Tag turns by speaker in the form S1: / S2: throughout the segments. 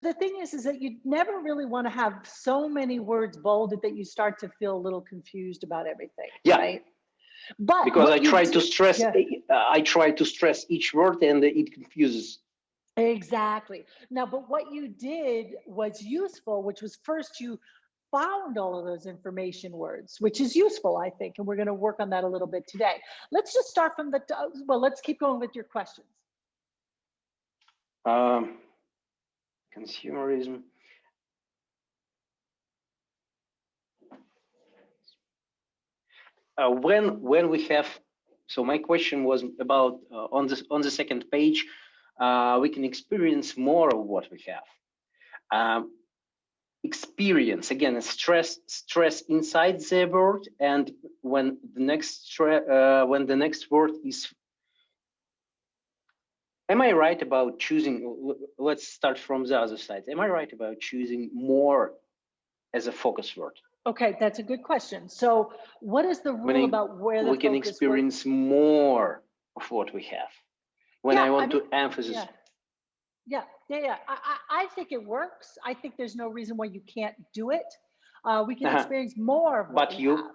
S1: the thing is that you never really want to have so many words bolded that you start to feel a little confused about everything.
S2: Yeah.
S1: Right? But
S2: because I try to stress, I try to stress each word, and it confuses.
S1: Exactly. Now, but what you did was useful, which was first you found all of those information words, which is useful, I think, and we're going to work on that a little bit today. Let's just start from the, well, let's keep going with your questions.
S2: Consumerism. When we have, so my question was about on the second page, we can experience more of what we have. Experience, again, stress inside the word, and when the next word is. Am I right about choosing? Let's start from the other side. Am I right about choosing more as a focus word?
S1: Okay, that's a good question. So what is the rule about where the
S2: we can experience more of what we have when I want to emphasize?
S1: Yeah. I think it works. I think there's no reason why you can't do it. We can experience more of what we have.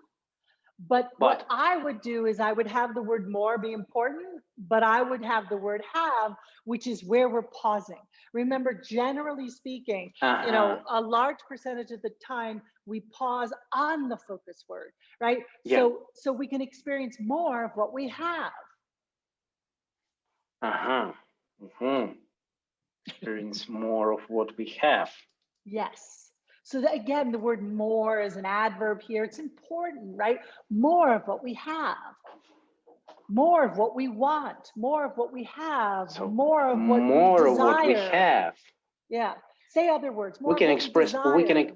S1: But what I would do is I would have the word more be important, but I would have the word have, which is where we're pausing. Remember, generally speaking, you know, a large percentage of the time we pause on the focus word, right?
S2: Yeah.
S1: So we can experience more of what we have.
S2: Experience more of what we have.
S1: Yes. So that, again, the word more is an adverb here. It's important, right? More of what we have. More of what we want. More of what we have.
S2: So
S1: more of what
S2: more
S1: we
S2: of
S1: desire.
S2: What we have.
S1: Yeah. Say other words. More
S2: we can
S1: of what
S2: express.
S1: We desire.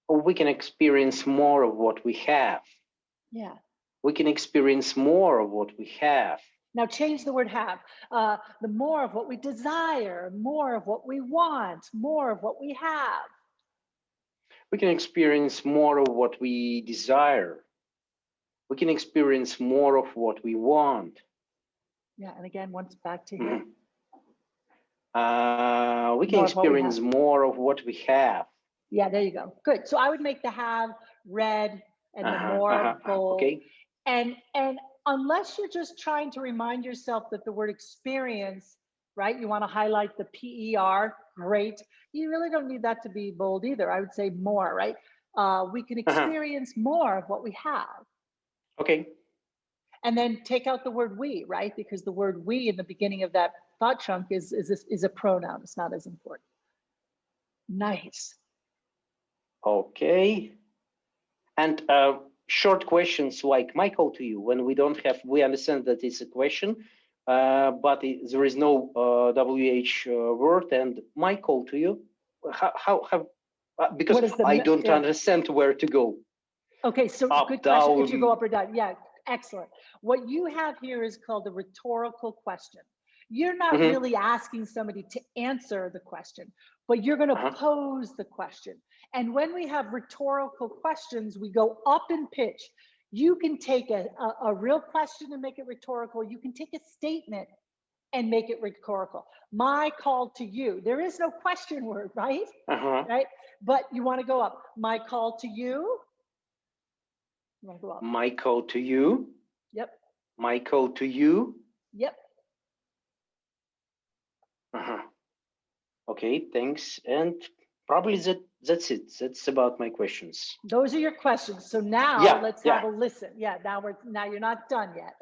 S2: We can experience more of what we have.
S1: Yeah.
S2: We can experience more of what we have.
S1: Now change the word have. The more of what we desire, more of what we want, more of what we have.
S2: We can experience more of what we desire. We can experience more of what we want.
S1: Yeah, and again, once back to here.
S2: We can experience more of what we have.
S1: Yeah, there you go. Good. So I would make the have red and the more bold.
S2: Okay.
S1: And unless you're just trying to remind yourself that the word experience, right? You want to highlight the PER, great. You really don't need that to be bold either. I would say more, right? We can experience more of what we have.
S2: Okay.
S1: And then take out the word we, right? Because the word we in the beginning of that thought chunk is a pronoun. It's not as important. Nice.
S2: Okay. And short questions like my call to you when we don't have, we understand that it's a question, but there is no WH word, and my call to you, because I don't understand where to go.
S1: Okay, so
S2: up,
S1: good
S2: down.
S1: question. If you go up or down, yeah, excellent. What you have here is called a rhetorical question. You're not really asking somebody to answer the question, but you're going to pose the question. And when we have rhetorical questions, we go up in pitch. You can take a real question and make it rhetorical. You can take a statement and make it rhetorical. My call to you. There is no question word, right? Right? But you want to go up. My call to you. You want to go up.
S2: My call to you.
S1: Yep.
S2: My call to you.
S1: Yep.
S2: Okay, thanks. And probably that's it. That's about my questions.
S1: Those are your questions. So now let's have a listen. Yeah, now you're not done yet.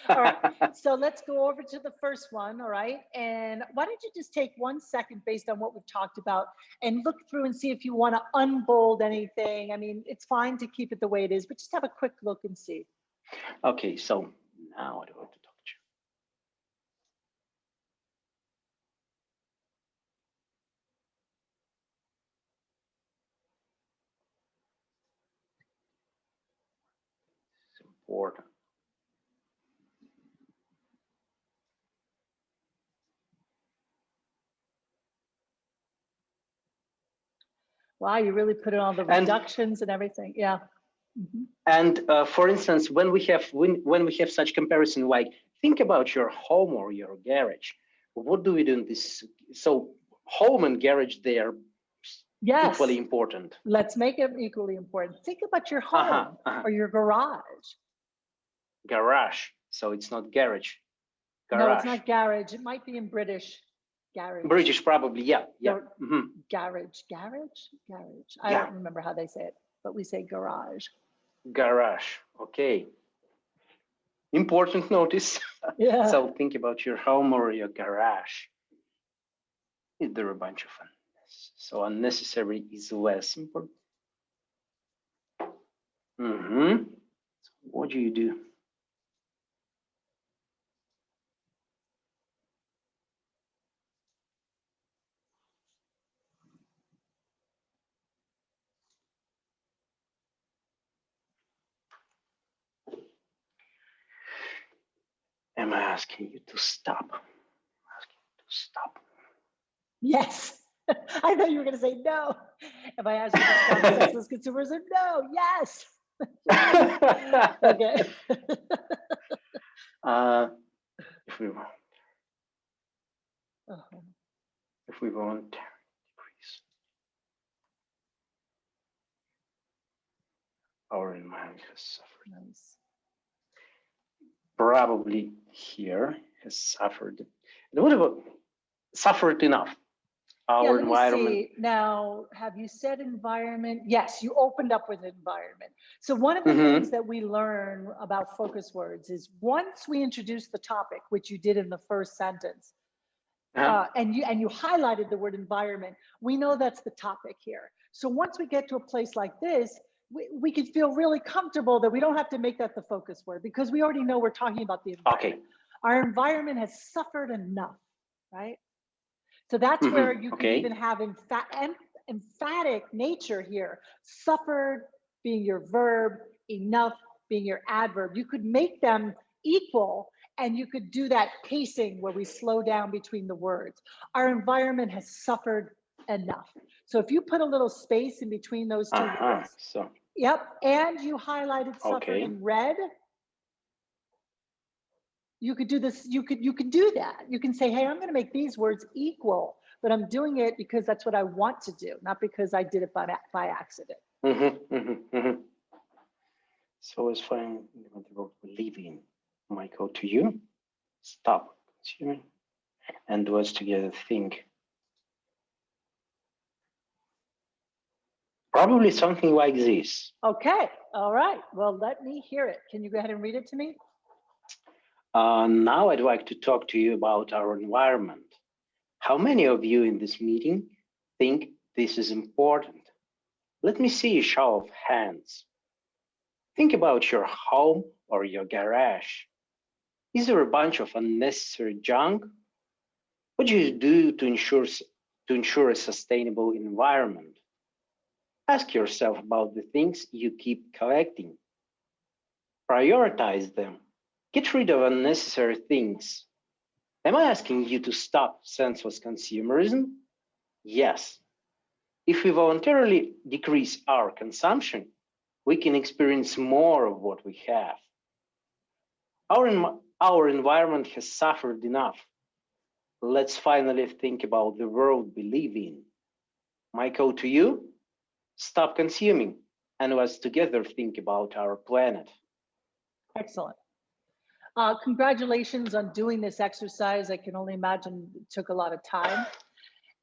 S1: All right, so let's go over to the first one, all right? And why don't you just take 1 second based on what we've talked about and look through and see if you want to unbold anything. I mean, it's fine to keep it the way it is, but just have a quick look and see.
S2: Okay, so now I want to talk to you. It's important.
S1: Wow, you really put in all the reductions and everything. Yeah.
S2: And for instance, when we have such comparison, like think about your home or your garage, what do we do in this? So home and garage, they are equally important.
S1: Let's make it equally important. Think about your home or your garage.
S2: Garage. So it's not garage. Garage.
S1: No, it's not garage. It might be in British. Garage.
S2: British, probably. Yeah. Yeah.
S1: Garage. I don't remember how they say it, but we say garage.
S2: Garage. Okay. Important notice.
S1: Yeah.
S2: So think about your home or your garage. Is there a bunch of unnecessary? So unnecessary is less important. So what do you do? Am I asking you to stop? I'm asking you to stop.
S1: Yes. I thought you were going to say no. If I asked you to stop sexless consumerism, no. Yes. Okay.
S2: If we want, if we want decrease our environment has suffered.
S1: Nice.
S2: Probably here has suffered. And what about suffered enough? Our environment.
S1: See. Now, have you said environment? Yes, you opened up with environment. So one of the things that we learn about focus words is once we introduce the topic, which you did in the first sentence, and you highlighted the word environment, we know that's the topic here. So once we get to a place like this, we can feel really comfortable that we don't have to make that the focus word because we already know we're talking about the environment.
S2: Okay.
S1: Our environment has suffered enough, right? So that's where you can even have emphatic nature here. Suffered being your verb, enough being your adverb. You could make them equal and you could do that pacing where we slow down between the words. Our environment has suffered enough. So if you put a little space in between those two words, and you highlighted suffered in red, you could do this, you could do that. You can say, hey, I'm going to make these words equal, but I'm doing it because that's what I want to do, not because I did it by accident.
S2: So it's fine. The verb leaving might go to you. Stop consuming. And words together think. Probably something like this.
S1: Okay. All right. Well, let me hear it. Can you go ahead and read it to me?
S2: Now I'd like to talk to you about our environment. How many of you in this meeting think this is important? Let me see a show of hands. Think about your home or your garage. Is there a bunch of unnecessary junk? What do you do to ensure a sustainable environment? Ask yourself about the things you keep collecting. Prioritize them. Get rid of unnecessary things. Am I asking you to stop senseless consumerism? Yes. If we voluntarily decrease our consumption, we can experience more of what we have. Our environment has suffered enough. Let's finally think about the world we live in. My call to you, stop consuming and let's together think about our planet.
S1: Excellent. Congratulations on doing this exercise. I can only imagine it took a lot of time.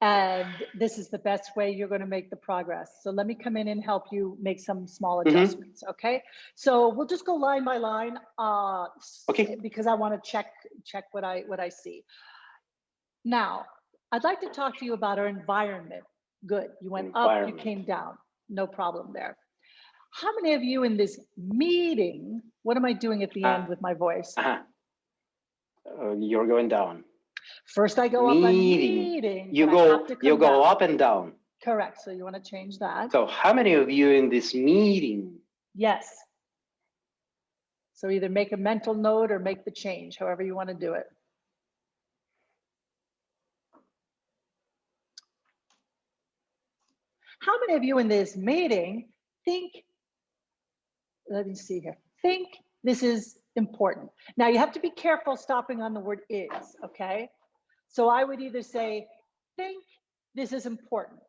S1: And this is the best way you're going to make the progress. So let me come in and help you make some small adjustments, okay? So we'll just go line by line, because I want to check what I see. Now, I'd like to talk to you about our environment. Good, you went up, you came down, no problem there. How many of you in this meeting, what am I doing at the end with my voice?
S2: You're going down.
S1: First I go up on meeting.
S2: You go up and down.
S1: Correct, so you want to change that.
S2: So how many of you in this meeting?
S1: Yes. So either make a mental note or make the change, however you want to do it. How many of you in this meeting think, let me see here, think this is important? Now you have to be careful stopping on the word is, okay? So I would either say, think this is important.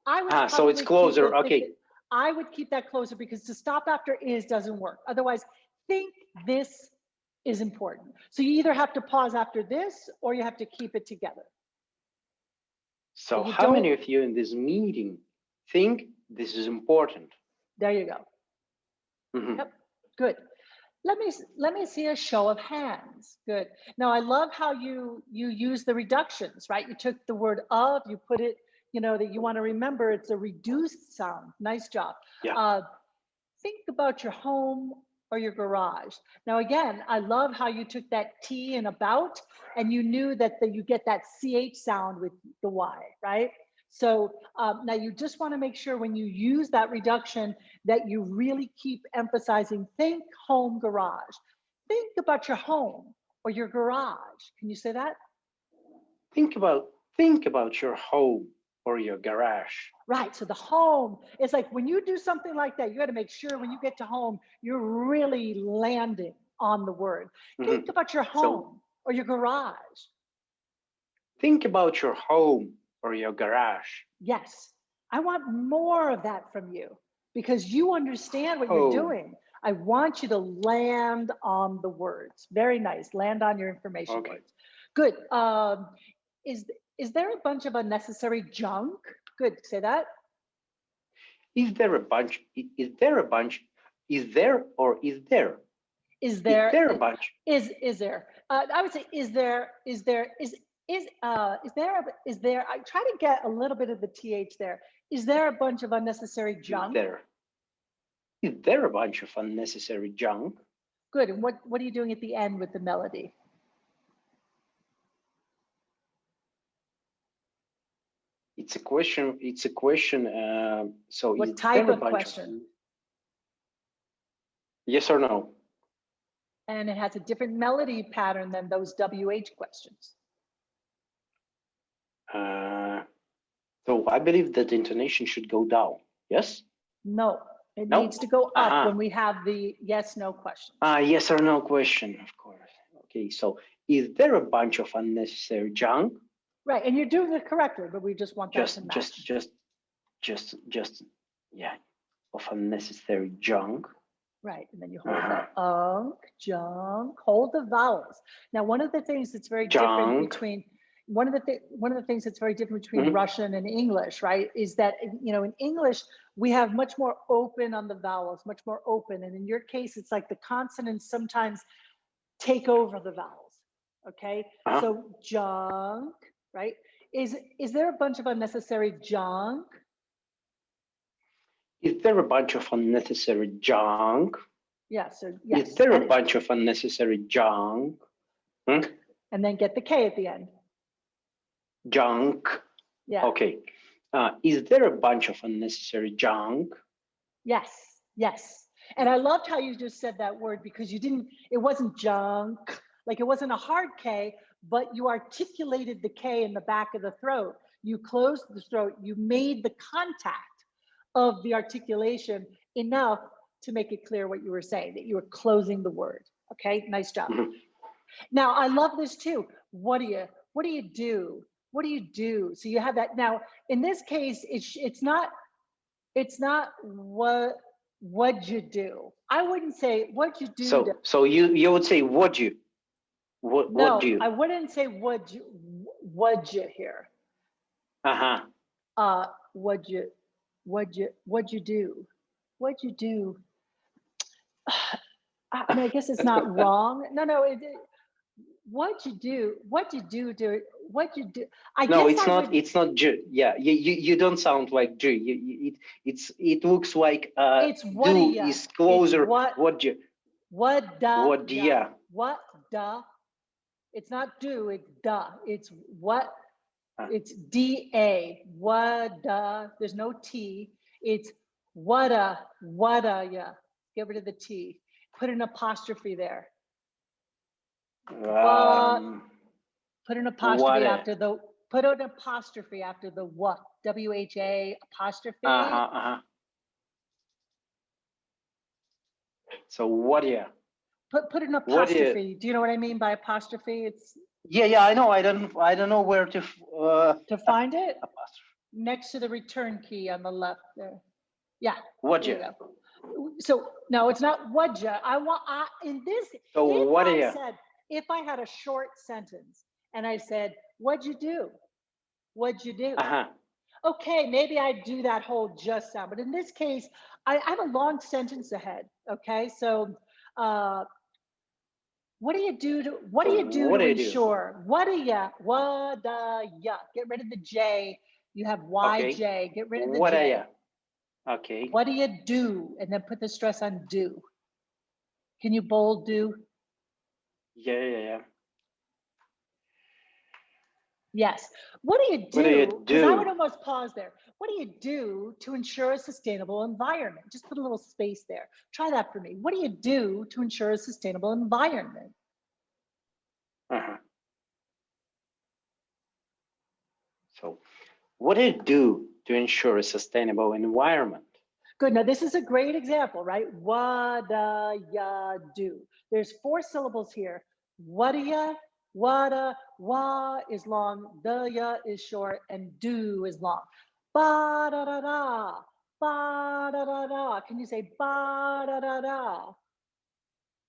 S1: I would
S2: so it's closer. Okay.
S1: I would keep that closer because to stop after is doesn't work. Otherwise, think this is important. So you either have to pause after this or you have to keep it together.
S2: So how many of you in this meeting think this is important?
S1: There you go. Yep, good. Let me see a show of hands. Good. Now I love how you use the reductions, right? You took the word of, you put it, you know, that you want to remember it's a reduced sound. Nice job.
S2: Yeah.
S1: Think about your home or your garage. Now again, I love how you took that T in about and you knew that you get that CH sound with the Y, right? So now you just want to make sure when you use that reduction that you really keep emphasizing think, home, garage. Think about your home or your garage. Can you say that?
S2: Think about your home or your garage.
S1: Right. So the home, it's like when you do something like that, you got to make sure when you get to home, you're really landing on the word. Think about your home or your garage.
S2: Think about your home or your garage.
S1: Yes. I want more of that from you because you understand what you're doing. I want you to land on the words. Very nice. Land on your information words. Good. Is there a bunch of unnecessary junk? Good. Say that.
S2: Is there a bunch? Is there a bunch? Is there or is there?
S1: Is there
S2: a bunch?
S1: Is there? I would say is there? I try to get a little bit of the th there. Is there a bunch of unnecessary junk?
S2: Is there a bunch of unnecessary junk?
S1: Good. And what are you doing at the end with the melody?
S2: It's a question. It's a question. So
S1: what type of question?
S2: Yes or no?
S1: And it has a different melody pattern than those WH questions.
S2: So I believe that the intonation should go down. Yes?
S1: No, it needs to go up when we have the yes, no question.
S2: Yes or no question, of course. Okay, so is there a bunch of unnecessary junk?
S1: Right, and you're doing it correctly, but we just want that to match.
S2: Yeah, of unnecessary junk.
S1: Right, and then you hold that junk, hold the vowels. Now, one of the things that's very different between one of the things that's very different between Russian and English, right, is that, you know, in English we have much more open on the vowels, much more open, and in your case it's like the consonants sometimes take over the vowels. Okay, so junk, right? Is there a bunch of unnecessary junk?
S2: Is there a bunch of unnecessary junk?
S1: Yeah, so yes.
S2: Is there a bunch of unnecessary junk?
S1: And then get the K at the end.
S2: Junk.
S1: Yeah.
S2: Okay. Is there a bunch of unnecessary junk?
S1: Yes, yes. And I loved how you just said that word because it wasn't junk, like it wasn't a hard K, but you articulated the K in the back of the throat. You closed the throat, you made the contact of the articulation enough to make it clear what you were saying, that you were closing the word. Okay, nice job. Now, I love this too. What do you do? What do you do? So you have that. Now, in this case, it's not what'd you do. I wouldn't say what'd you do.
S2: So you would say what'd you?
S1: No, I wouldn't say what'd you here. What'd you do? What'd you do? I mean, I guess it's not wrong. No. What'd you do? What'd you do?
S2: It's not J. Yeah, you don't sound like J. It looks like
S1: it's what do
S2: is closer.
S1: What
S2: you?
S1: What da?
S2: What yeah?
S1: What da? It's not do. It's da. It's what? It's da. What da? There's no t. It's whata yeah. Get rid of the t. Put an apostrophe there. Put an apostrophe after the. Put an apostrophe after the what? WHA apostrophe.
S2: So what? Yeah.
S1: Put an apostrophe. Do you know what I mean by apostrophe?
S2: Yeah, I know. I don't know where to
S1: find it.
S2: apostrophe.
S1: Next to the return key on the left there. Yeah.
S2: What
S1: There
S2: you?
S1: you go. So no, it's not whatja. In this.
S2: So what are you?
S1: If I had a short sentence and I said, "What'd you do? What'd you do?" Okay, maybe I do that whole just sound, but in this case, I have a long sentence ahead. Okay, so what do you do to ensure? What do ya? Get rid of the J. You have YJ. Okay. Get rid of the J.
S2: What are you? Okay.
S1: What do you do? And then put the stress on do. Can you bold do?
S2: Yeah.
S1: Yes. What do you do?
S2: What do you do?
S1: Because I would almost pause there. What do you do to ensure a sustainable environment? Just put a little space there. Try that for me. What do you do to ensure a sustainable environment?
S2: So, what do you do to ensure a sustainable environment?
S1: Good. Now, this is a great example, right? What do ya do? There's 4 syllables here. What do ya? Wa is long, the ya is short, and do is long. Ba da da da, ba da da da. Can you say ba da da da?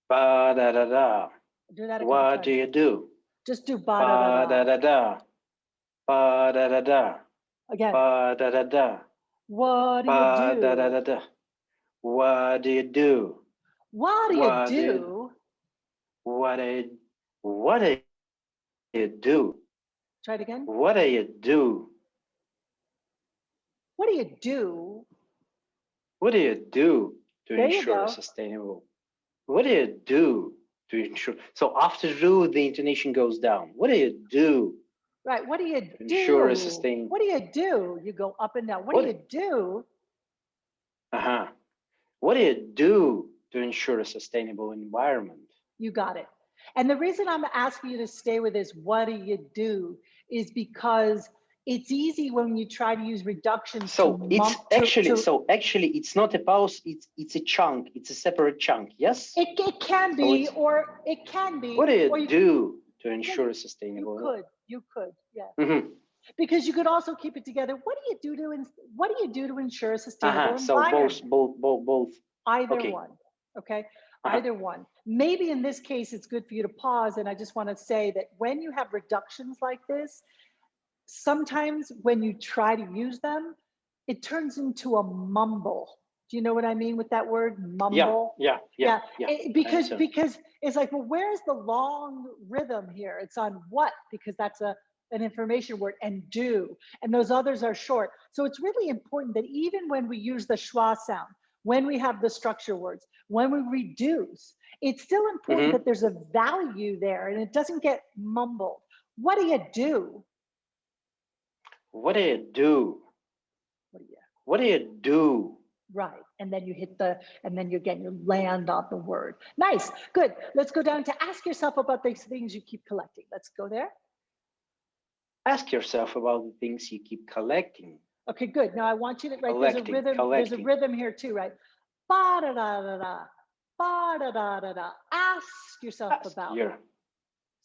S2: Ba da da da.
S1: Do that a couple
S2: What
S1: times.
S2: do you do?
S1: Just do ba da da da.
S2: Ba da da da.
S1: Again.
S2: Ba da da da.
S1: What do you do?
S2: Da da da da. What do you do?
S1: What do you do?
S2: What do you do?
S1: Try it again.
S2: What do you do?
S1: What do you do?
S2: What do you do to ensure sustainable? What do you do to ensure? So after do, the intonation goes down. What do you do?
S1: Right. What do you do?
S2: Ensure a sustainable.
S1: What do you do? You go up and down. What do you do?
S2: What do you do to ensure a sustainable environment?
S1: You got it. And the reason I'm asking you to stay with this, what do you do, is because it's easy when you try to use reductions.
S2: So actually it's not a pause. It's a chunk. It's a separate chunk. Yes.
S1: It can be, or it can be.
S2: What do you do to ensure a sustainable?
S1: You could, yeah. Because you could also keep it together. What do you do to ensure a sustainable environment?
S2: So both.
S1: Either one. Okay. Either one. Maybe in this case, it's good for you to pause. And I just want to say that when you have reductions like this, sometimes when you try to use them, it turns into a mumble. Do you know what I mean with that word, mumble?
S2: Yeah.
S1: Because it's like, well, where's the long rhythm here? It's on what? Because that's an information word, and do. And those others are short. So it's really important that even when we use the schwa sound, when we have the structure words, when we reduce, it's still important that there's a value there and it doesn't get mumbled. What do you do?
S2: What do you do? What do you do?
S1: Right. And then you hit and then you land on the word. Nice. Good. Let's go down to ask yourself about these things you keep collecting. Let's go there.
S2: Ask yourself about the things you keep collecting.
S1: Okay, good. Now I want you to, right, there's a rhythm here too, right? Ba da da da da, ba da da da da. Ask yourself about.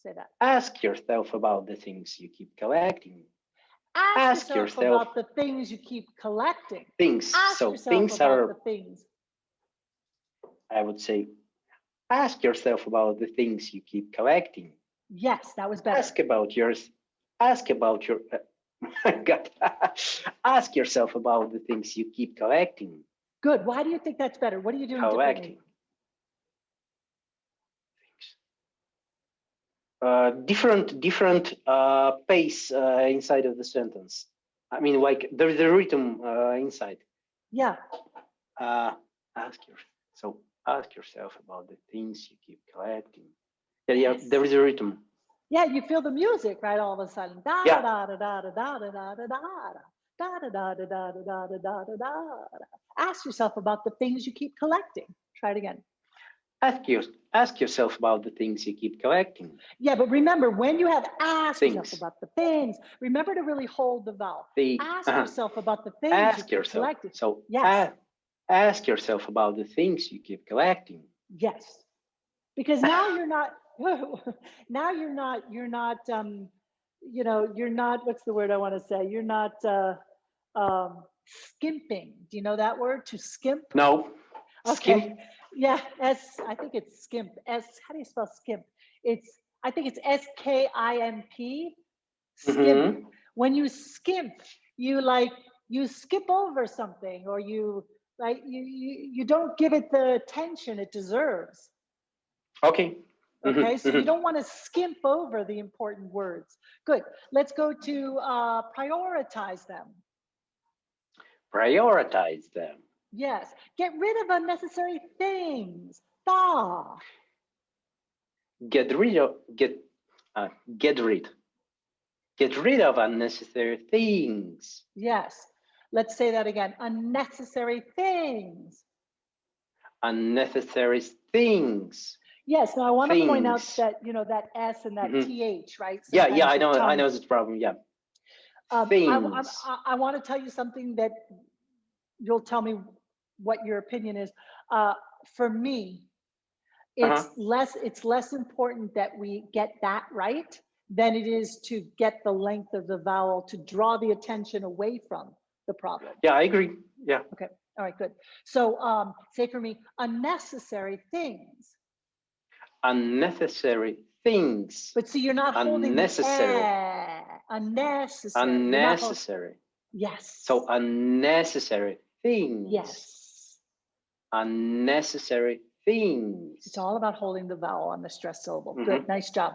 S1: Say that.
S2: Ask yourself about the things you keep collecting.
S1: Ask yourself about the things you keep collecting.
S2: Things. So things are the things. I would say, ask yourself about the things you keep collecting.
S1: Yes, that was better.
S2: Ask about yours. Ask about your. Ask yourself about the things you keep collecting.
S1: Good. Why do you think that's better? What are you doing
S2: collecting? Different pace inside of the sentence. I mean, like there's a rhythm inside.
S1: Yeah.
S2: Ask yourself about the things you keep collecting. Yeah, there is a rhythm.
S1: Yeah, you feel the music, right? All of a sudden, da da da da da da da da da da da da da da da da da da da. Ask yourself about the things you keep collecting. Try it again.
S2: Ask yourself about the things you keep collecting.
S1: Yeah, but remember, when you have asked yourself about the things, remember to really hold the vowel. Ask yourself about the things you keep collecting.
S2: So yes. Ask yourself about the things you keep collecting.
S1: Yes, because now you're not Now you're not, what's the word I want to say? You're not skimping. Do you know that word, to skimp?
S2: No.
S1: Okay.
S2: Skim.
S1: Yeah, I think it's skimp. How do you spell skimp? I think it's skimp. Skimp.
S2: Mm-hmm.
S1: When you skimp, you skip over something, or you don't give it the attention it deserves.
S2: Okay.
S1: Okay,
S2: Mm-hmm.
S1: so you
S2: Mm-hmm.
S1: don't want to skimp over the important words. Good. Let's go to prioritize them.
S2: Prioritize them.
S1: Yes. Get rid of unnecessary things. Da.
S2: Get rid of get rid of unnecessary things.
S1: Yes. Let's say that again. Unnecessary things.
S2: Unnecessary things.
S1: Yes. Now I want to point out
S2: Things.
S1: that, that S and that
S2: Mm-hmm.
S1: TH, right?
S2: Yeah,
S1: Sometimes
S2: I
S1: the
S2: know,
S1: tongue.
S2: this problem. Yeah. Things.
S1: I want to tell you something that you'll tell me what your opinion is. For me,
S2: Uh-huh.
S1: it's less important that we get that right than it is to get the length of the vowel to draw the attention away from the problem.
S2: Yeah, I agree. Yeah.
S1: Okay. All right, good. So say for me, unnecessary things.
S2: Unnecessary things.
S1: But see, you're not holding the
S2: Unnecessary.
S1: unnecessary. You're not holding.
S2: Unnecessary.
S1: Yes.
S2: So unnecessary things.
S1: Yes.
S2: Unnecessary things.
S1: It's all about holding the vowel on the stressed syllable.
S2: Mm-hmm.
S1: Good. Nice job.